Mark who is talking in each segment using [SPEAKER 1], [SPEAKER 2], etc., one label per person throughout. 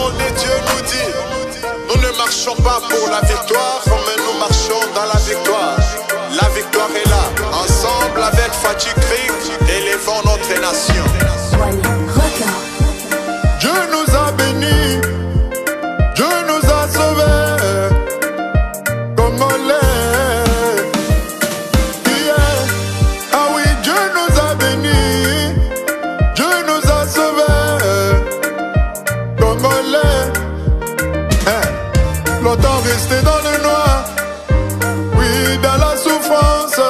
[SPEAKER 1] parole de Dieu nous dit, nous ne marchons pas pour la victoire, mais nous marchons dans la victoire. La victoire est là, ensemble avec Fatih Creek, élevons notre nation. Dieu nous a bénis, Dieu nous a sauvés, Congolais. Ah oui, Dieu nous a bénis, Dieu nous a sauvés, Congolais. Longtemps resté dans le noir, oui, dans la souffrance,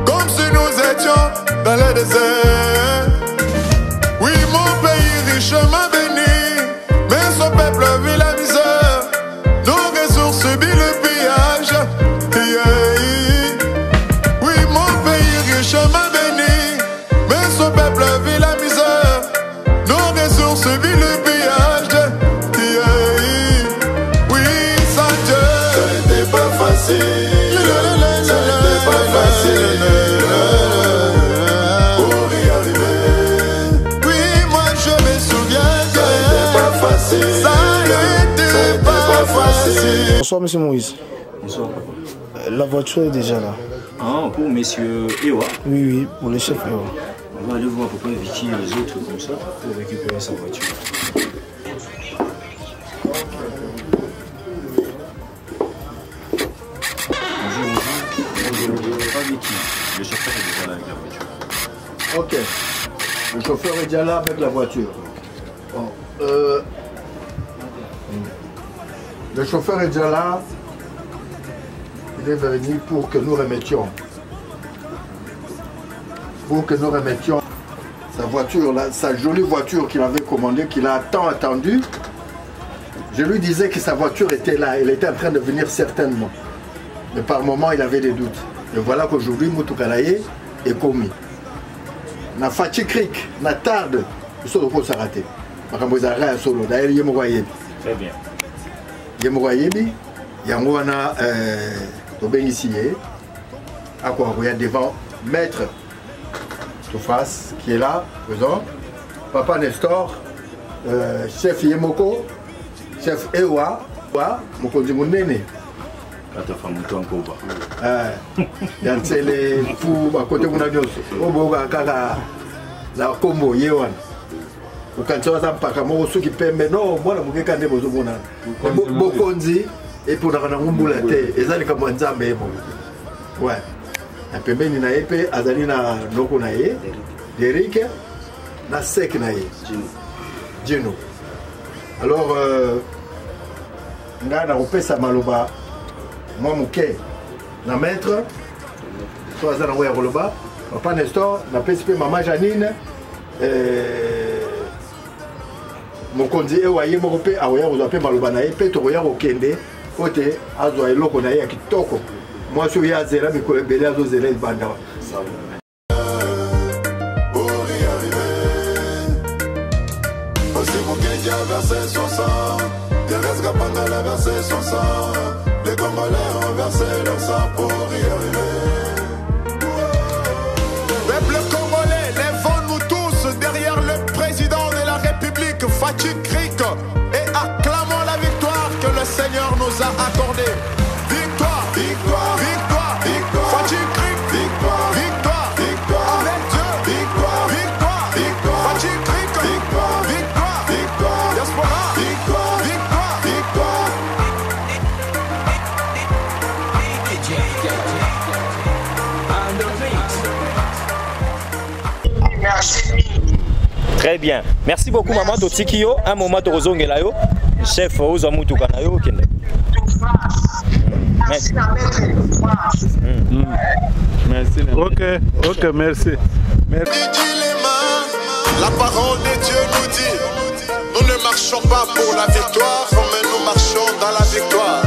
[SPEAKER 1] comme si nous étions dans le désert. Oui, mon pays richement béni, mais son peuple vit la misère. Nos ressources subissent le pillage. Oui, mon pays richement béni, mais son peuple vit la misère. Nos ressources subissent le pillage. Oui, sans Dieu, ça n'était pas facile. Ça n'était pas facile.
[SPEAKER 2] Bonsoir monsieur Moïse.
[SPEAKER 3] Bonsoir.
[SPEAKER 2] La voiture est déjà là.
[SPEAKER 3] Ah, pour monsieur Ewa.
[SPEAKER 2] Oui, oui, pour le chef Ewa.
[SPEAKER 3] On va aller voir pourquoi éviter les autres comme ça pour récupérer sa voiture. Bonjour. Pas Vicky. Le chauffeur est déjà là avec la voiture.
[SPEAKER 4] Ok. Le chauffeur est déjà là avec la voiture. Bon, le chauffeur est déjà là. Il est venu pour que nous remettions. Pour que nous remettions sa voiture, là, sa jolie voiture qu'il avait commandée, qu'il a tant attendue. Je lui disais que sa voiture était là. Elle était en train de venir certainement. Mais par moments, il avait des doutes. Et voilà qu'aujourd'hui, Moutoukalaye est commis. Na Fatih Creek, na tarde, il faut s'arrêter. D'ailleurs, il y a
[SPEAKER 3] Très bien.
[SPEAKER 4] Yemourayebi, Yangwana Tobengisiye, il y a devant Maître Toufas qui est là, présent, Papa Nestor, chef Yemoko, chef Ewa, Mokondi Mounene. Il y a les fous à côté de mon la combo Yewan. Ukanchoa za mpaka mo suki pembe no mwana mukeka ndebo zomona bokonzi et pour na ngumbula te ezali kama nzambe ebo ouais na pembeni na epe azali na noko na ye Derrick na sek na ye Djino. Alors nga na kopesa maloba moi muke na maître to azana wa koloba Papa Nestor na pesi maman Janine mokonzi Ewa ye moko pe aoya kozwa pe maloba na ye pe tokoya kokende po te azwa eloko na ye ya kitoko mwasi oyo azela mikolo ebele azozela ebanda
[SPEAKER 1] les Congolais ont versé leur sang pour y arriver. Peuple congolais, lèvons-nous tous derrière le président de la République, Fatih Creek, et acclamons la victoire que le Seigneur nous a accordée. Victoire, victoire, victoire, victoire. Fatih Creek, victoire, victoire, victoire. Avec Dieu, victoire, victoire, victoire. Fatih Creek, victoire, victoire, victoire. Diaspora, victoire, victoire, victoire.
[SPEAKER 3] Très bien. Merci beaucoup, maman Totikio. Un moment de Rozongelayo. Chef Ozamutu Kanayo. Merci.
[SPEAKER 5] Merci. Ok, merci.
[SPEAKER 1] La parole de Dieu nous dit, nous ne marchons pas pour la victoire, mais nous marchons dans la victoire.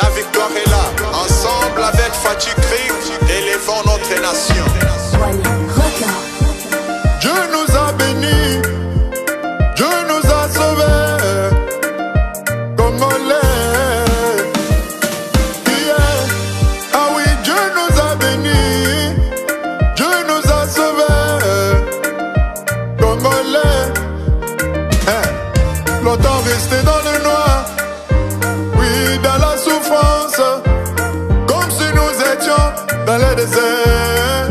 [SPEAKER 1] La victoire est là, ensemble avec Fatih Creek, élevons notre nation. Dieu nous a bénis, Dieu nous a sauvés, Congolais. Ah oui, Dieu nous a bénis, Dieu nous a sauvés, Congolais. Longtemps resté est dans le noir, oui, dans la souffrance, comme si nous étions dans le désert.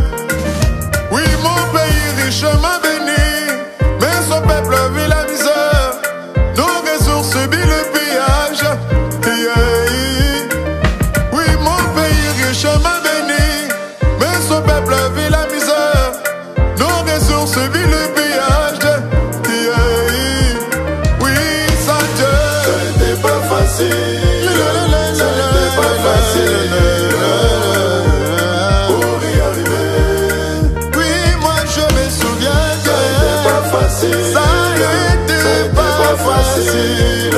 [SPEAKER 1] Oui, mon pays richement béni, mais son peuple vit la misère, nos ressources subissent le pillage. Oui, mon pays richement béni, mais son peuple vit la misère, nos ressources subissent le pillage. Oui, sans Dieu, ça n'était pas facile. Ça n'était pas facile pour y arriver. Oui, moi je me souviens que ça n'était pas facile. Ça n'était pas facile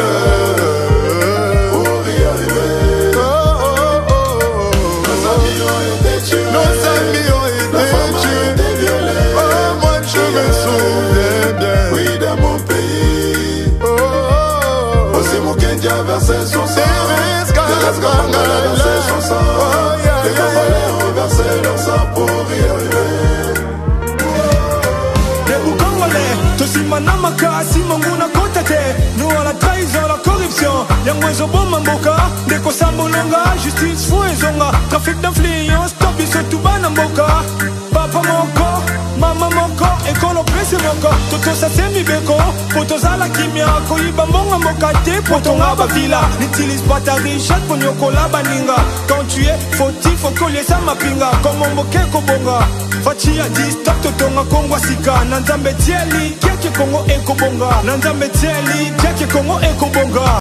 [SPEAKER 1] pour y arriver. Nos amis ont été tués. Nos amis ont été tués. Oh, moi je me souviens bien. Oui, dans mon pays. Aussi Mukendi a versé son sang. Les Congolais ont versé son sang. Les Congolais ont versé leur sang pour y arriver.
[SPEAKER 6] Les Congolais, tosimana makasi monguna kotate. Nous à la trahison, la corruption. Yangwezo bomba mboka, deko sambolonga, justice fouezonga, trafic d'influence, topi surtout bana mboka. Papa moko, mama moko, ekolo pese moko. Toto sa semi beko, poto zala kimia, koiba monga mokate, poto ngaba villa. N'utilise pas ta richesse pour nyokola baninga. Quand tu es fautif, faut coller sa mapinga. Comme on moke kobonga. Fachi a dit stop totonga kongwa sika. Nanzambe tieli, keke kongo eko bonga. Nanzambe tieli, keke kongo eko bonga.